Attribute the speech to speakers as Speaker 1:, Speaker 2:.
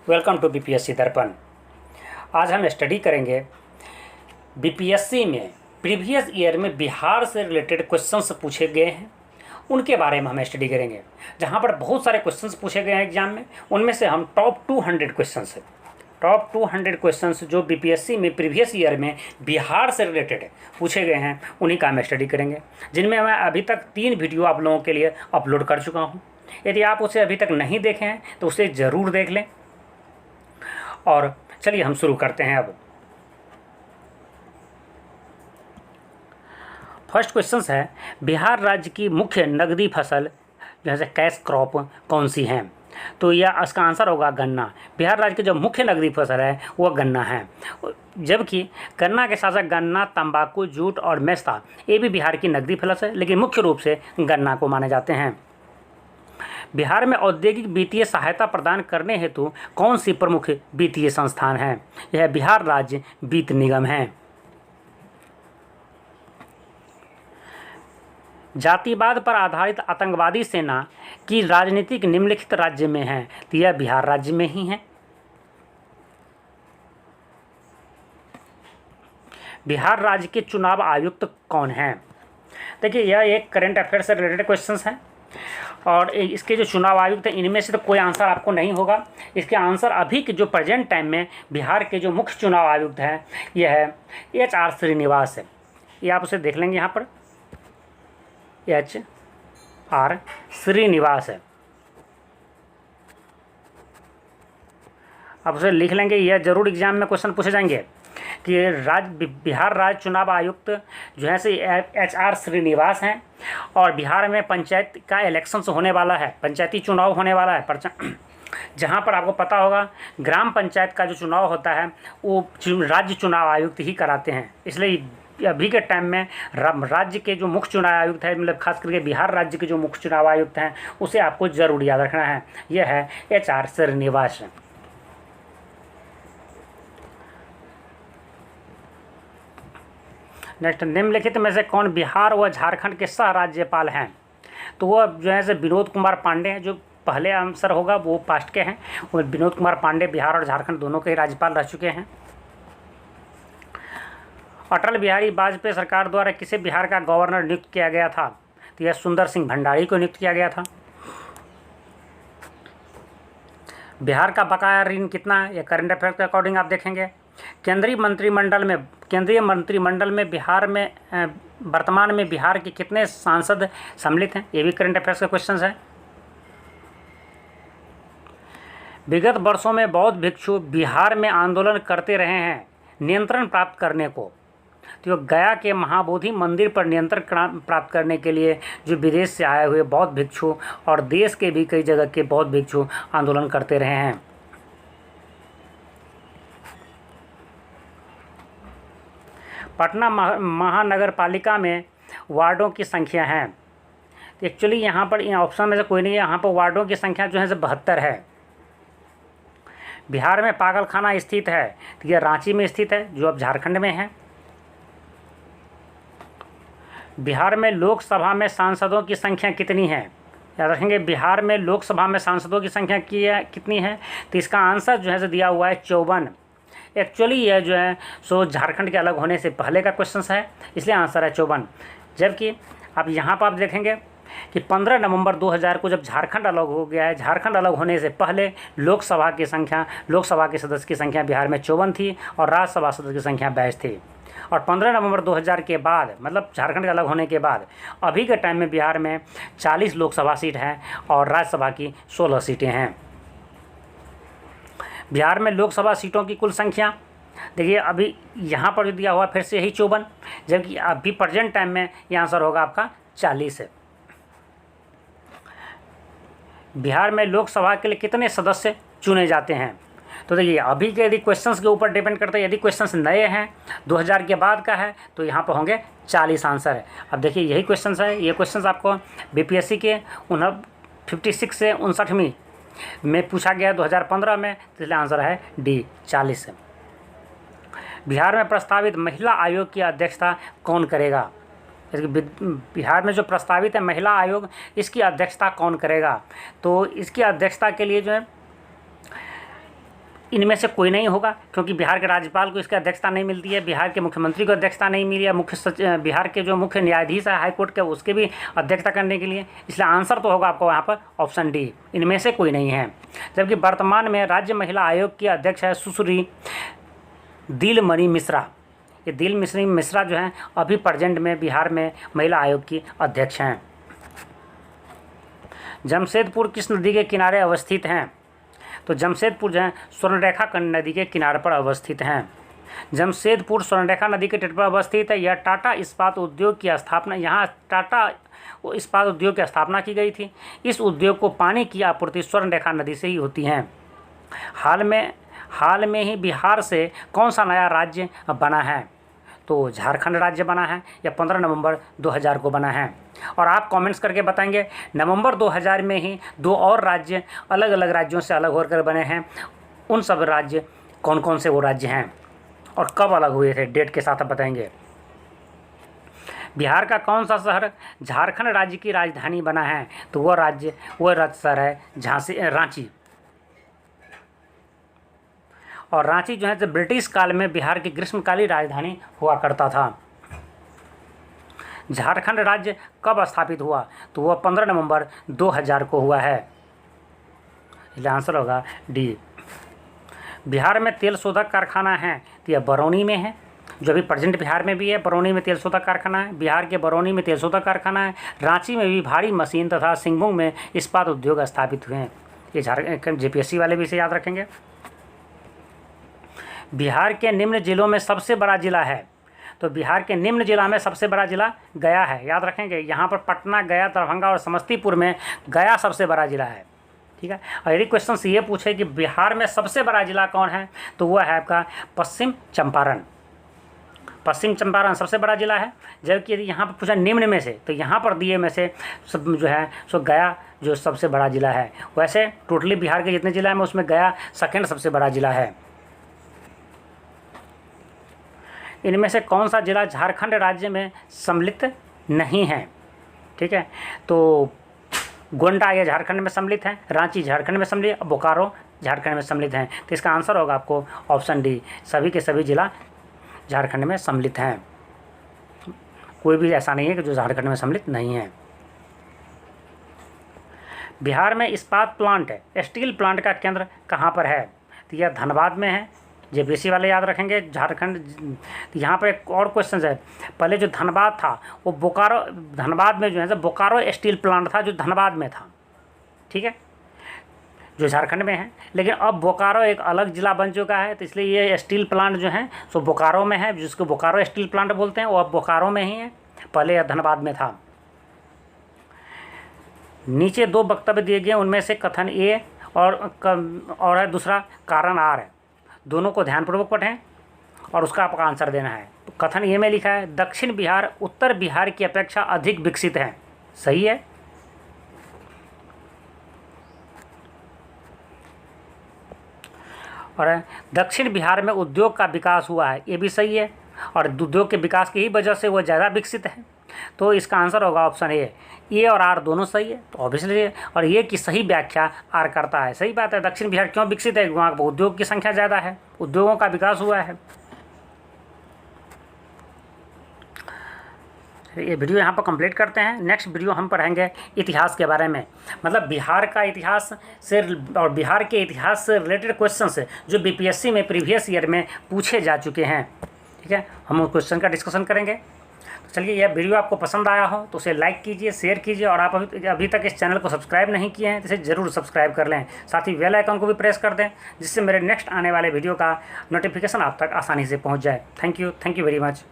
Speaker 1: Welcome to BPSC दर्पण। आज हम स्टडी करेंगे बीपीएससी में प्रीवियस ईयर में बिहार से रिलेटेड क्वेश्चंस पूछे गए हैं, उनके बारे में हम स्टडी करेंगे। जहां पर बहुत सारे क्वेश्चंस पूछे गए हैं एग्जाम में, उनमें से हम टॉप 200 क्वेश्चंस है, टॉप 200 क्वेश्चंस जो बीपीएससी में प्रीवियस ईयर में बिहार से रिलेटेड पूछे गए हैं, उन्हीं का हम स्टडी करेंगे, जिनमें मैं अभी तक 3 वीडियो आप लोगों के लिए अपलोड कर चुका हूँ। यदि आप उसे अभी तक नहीं देखे हैं तो उसे ज़रूर देख लें। और चलिए हम शुरू करते हैं। अब फर्स्ट क्वेश्चन है, बिहार राज्य की मुख्य नकदी फसल जैसे कैश क्रॉप कौन सी है? तो यह इसका आंसर होगा गन्ना। बिहार राज्य की जो मुख्य नकदी फसल है वह गन्ना है, जबकि गन्ना के साथ साथ गन्ना, तंबाकू, जूट और मेस्ता ये भी बिहार की नकदी फसल है, लेकिन मुख्य रूप से गन्ना को माने जाते हैं। बिहार में औद्योगिक वित्तीय सहायता प्रदान करने हेतु कौन सी प्रमुख वित्तीय संस्थान है? यह बिहार राज्य वित्त निगम है। जातिवाद पर आधारित आतंकवादी सेना की राजनीतिक निम्नलिखित राज्य में है, तो यह बिहार राज्य में ही है। बिहार राज्य के चुनाव आयुक्त कौन हैं? देखिए, यह एक करंट अफेयर से रिलेटेड क्वेश्चंस है, और इसके जो चुनाव आयुक्त हैं इनमें से तो कोई आंसर आपको नहीं होगा। इसके आंसर अभी के जो प्रेजेंट टाइम में बिहार के जो मुख्य चुनाव आयुक्त हैं यह है HR श्रीनिवास है। ये आप उसे देख लेंगे, यहाँ पर HR श्रीनिवास है, आप उसे लिख लेंगे। यह जरूर एग्जाम में क्वेश्चन पूछे जाएंगे कि बिहार राज्य चुनाव आयुक्त जो है से HR श्रीनिवास हैं, और बिहार में पंचायत का इलेक्शंस होने वाला है, पंचायती चुनाव होने वाला है, जहां पर आपको पता होगा ग्राम पंचायत का जो चुनाव होता है वो राज्य चुनाव आयुक्त ही कराते हैं। इसलिए अभी के टाइम में राज्य के जो मुख्य चुनाव आयुक्त है, मतलब खास करके बिहार राज्य के जो मुख्य चुनाव आयुक्त हैं, उसे आपको जरूर याद रखना है। यह है HR श्रीनिवास। नेक्स्ट, निम्नलिखित में से कौन बिहार व झारखंड के सह राज्यपाल हैं? तो वह जो है से विनोद कुमार पांडे हैं। जो पहले आंसर होगा वो पास्ट के हैं, वो विनोद कुमार पांडे बिहार और झारखंड दोनों के ही राज्यपाल रह चुके हैं। अटल बिहारी वाजपेयी सरकार द्वारा किसे बिहार का गवर्नर नियुक्त किया गया था? तो यह सुंदर सिंह भंडारी को नियुक्त किया गया था। बिहार का बकाया ऋण कितना है? यह करंट अफेयर के अकॉर्डिंग आप देखेंगे। केंद्रीय मंत्रिमंडल में बिहार में वर्तमान में बिहार के कितने सांसद सम्मिलित हैं? ये भी करंट अफेयर्स का क्वेश्चन है। विगत वर्षों में बौद्ध भिक्षु बिहार में आंदोलन करते रहे हैं नियंत्रण प्राप्त करने को, तो गया के महाबोधि मंदिर पर नियंत्रण प्राप्त करने के लिए जो विदेश से आए हुए बौद्ध भिक्षु और देश के भी कई जगह के बौद्ध भिक्षु आंदोलन करते रहे हैं। पटना महानगर पालिका में वार्डों की संख्या है। एक्चुअली यहाँ पर इन ऑप्शन में से कोई नहीं है, यहाँ पर वार्डों की संख्या जो है 72 है। बिहार में पागलखाना स्थित है, तो यह रांची में स्थित है, जो अब झारखंड में है। बिहार में लोकसभा में सांसदों की संख्या कितनी है? याद रखेंगे, बिहार में लोकसभा में सांसदों की संख्या कितनी है? तो इसका आंसर जो है दिया हुआ है 54। एक्चुअली यह जो है सो झारखंड के अलग होने से पहले का क्वेश्चन है, इसलिए आंसर है 54। जबकि अब यहाँ पर आप देखेंगे कि 15 नवंबर 2000 को जब झारखंड अलग हो गया है, झारखंड अलग होने से पहले लोकसभा के सदस्य की संख्या बिहार में 54 थी और राज्यसभा सदस्य की संख्या 22 थी। और 15 नवंबर 2000 के बाद, मतलब झारखंड के अलग होने के बाद, अभी के टाइम में बिहार में 40 लोकसभा सीट हैं और राज्यसभा की 16 सीटें हैं। बिहार में लोकसभा सीटों की कुल संख्या देखिए, अभी यहाँ पर जो दिया हुआ फिर से यही 54, जबकि अभी प्रेजेंट टाइम में ये आंसर होगा आपका 40 है। बिहार में लोकसभा के लिए कितने सदस्य चुने जाते हैं? तो देखिए, अभी के यदि क्वेश्चंस के ऊपर डिपेंड करता है। यदि क्वेश्चंस नए हैं, 2000 के बाद का है, तो यहाँ पर होंगे 40 आंसर है। अब देखिए, यही क्वेश्चंस है, ये क्वेश्चंस आपको बीपीएससी के 56 से 59वीं में पूछा गया 2015 में, इसलिए आंसर है D 40। बिहार में प्रस्तावित महिला आयोग की अध्यक्षता कौन करेगा? बिहार में जो प्रस्तावित है महिला आयोग, इसकी अध्यक्षता कौन करेगा? तो इसकी अध्यक्षता के लिए जो है इनमें से कोई नहीं होगा, क्योंकि बिहार के राज्यपाल को इसकी अध्यक्षता नहीं मिलती है, बिहार के मुख्यमंत्री को अध्यक्षता नहीं मिली है, बिहार के जो मुख्य न्यायाधीश है हाईकोर्ट के उसके भी अध्यक्षता करने के लिए, इसलिए आंसर तो होगा आपको यहाँ पर ऑप्शन डी, इनमें से कोई नहीं है। जबकि वर्तमान में राज्य महिला आयोग की अध्यक्ष है सुश्री दिलमणि मिश्रा। ये दिलमणि मिश्रा जो हैं अभी प्रेजेंट में बिहार में महिला आयोग की अध्यक्ष हैं। जमशेदपुर किस नदी के किनारे अवस्थित हैं? तो जमशेदपुर जो है स्वर्णरेखा नदी के किनारे पर अवस्थित हैं। जमशेदपुर स्वर्णरेखा नदी के तट पर अवस्थित है। यह टाटा इस्पात उद्योग की स्थापना, यहाँ टाटा इस्पात उद्योग की स्थापना की गई थी। इस उद्योग को पानी की आपूर्ति स्वर्णरेखा नदी से ही होती है। हाल में ही बिहार से कौन सा नया राज्य बना है? तो झारखंड राज्य बना है, या 15 नवंबर 2000 को बना है। और आप कमेंट्स करके बताएंगे नवंबर 2000 में ही 2 और राज्य अलग अलग राज्यों से अलग होकर बने हैं। उन सब राज्य कौन कौन से वो राज्य हैं और कब अलग हुए थे, डेट के साथ आप बताएंगे। बिहार का कौन सा शहर झारखंड राज्य की राजधानी बना है? तो वह शहर है रांची। और रांची जो है जब ब्रिटिश काल में बिहार की ग्रीष्मकालीन राजधानी हुआ करता था। झारखंड राज्य कब स्थापित हुआ? तो वह 15 नवंबर 2000 को हुआ है। इसलिए आंसर होगा डी। बिहार में तेल शोधक कारखाना है, तो यह बरौनी में है, जो अभी प्रेजेंट बिहार में भी है। बरौनी में तेल शोधक कारखाना है, बिहार के बरौनी में तेल शोधक कारखाना है। रांची में भी भारी मशीन तथा सिंगभूम में इस्पात उद्योग स्थापित हुए हैं। ये झारखंड JPSC वाले भी इसे याद रखेंगे। बिहार के निम्न जिलों में सबसे बड़ा जिला है? तो बिहार के निम्न जिला में सबसे बड़ा जिला गया है, याद रखेंगे। यहाँ पर पटना, गया, दरभंगा और समस्तीपुर में गया सबसे बड़ा जिला है, ठीक है। और यदि क्वेश्चन से ये पूछे कि बिहार में सबसे बड़ा जिला कौन है, तो वह है आपका पश्चिम चंपारण। पश्चिम चंपारण सबसे बड़ा जिला है। जबकि यदि यहाँ पर पूछा निम्न में से, तो यहाँ पर दिए में से सब जो है सो गया जो सबसे बड़ा जिला है। वैसे टोटली बिहार के जितने जिला हैं उसमें गया सेकेंड सबसे बड़ा जिला है। इनमें से कौन सा जिला झारखंड राज्य में सम्मिलित नहीं है? ठीक है, तो गोंडा ये झारखंड में सम्मिलित है, रांची झारखंड में सम्मिलित, बोकारो झारखंड में सम्मिलित हैं। तो इसका आंसर होगा आपको ऑप्शन डी, सभी के सभी जिला झारखंड में सम्मिलित हैं। कोई भी ऐसा नहीं है कि जो झारखंड में सम्मिलित नहीं है। बिहार में इस्पात प्लांट स्टील प्लांट का केंद्र कहाँ पर है? तो यह धनबाद में है। JPSC वाले याद रखेंगे। झारखंड, यहाँ पर एक और क्वेश्चन है। पहले जो धनबाद था वो बोकारो, धनबाद में जो है बोकारो स्टील प्लांट था जो धनबाद में था, ठीक है, जो झारखंड में है। लेकिन अब बोकारो एक अलग ज़िला बन चुका है, तो इसलिए ये स्टील प्लांट जो है सो बोकारो में है, जिसको बोकारो स्टील प्लांट बोलते हैं, वो अब बोकारो में ही है, पहले यह धनबाद में था। नीचे 2 वक्तव्य दिए गए, उनमें से कथन ए और है दूसरा कारण आर है। दोनों को ध्यानपूर्वक पढ़ें और उसका आपका आंसर देना है। कथन ए में लिखा है दक्षिण बिहार उत्तर बिहार की अपेक्षा अधिक विकसित है, सही है। और दक्षिण बिहार में उद्योग का विकास हुआ है, ये भी सही है, और उद्योग के विकास की ही वजह से वो ज़्यादा विकसित है। तो इसका आंसर होगा ऑप्शन ए और आर दोनों सही है, तो ऑब्वियसली। और ये की सही व्याख्या आर करता है। सही बात है, दक्षिण बिहार क्यों विकसित है? वहाँ उद्योग की संख्या ज़्यादा है, उद्योगों का विकास हुआ है। ये वीडियो यहाँ पर कंप्लीट करते हैं। नेक्स्ट वीडियो हम पढ़ेंगे इतिहास के बारे में, मतलब बिहार का इतिहास से और बिहार के इतिहास से रिलेटेड क्वेश्चंस जो BPSC में प्रीवियस ईयर में पूछे जा चुके हैं, ठीक है। हम उस क्वेश्चन का डिस्कशन करेंगे। तो चलिए, यह वीडियो आपको पसंद आया हो तो उसे लाइक कीजिए, शेयर कीजिए, और आप अभी तक इस चैनल को सब्सक्राइब नहीं किए हैं तो इसे ज़रूर सब्सक्राइब कर लें। साथ ही बेल आइकन को भी प्रेस कर दें, जिससे मेरे नेक्स्ट आने वाले वीडियो का नोटिफिकेशन आप तक आसानी से पहुँच जाए। Thank you very much.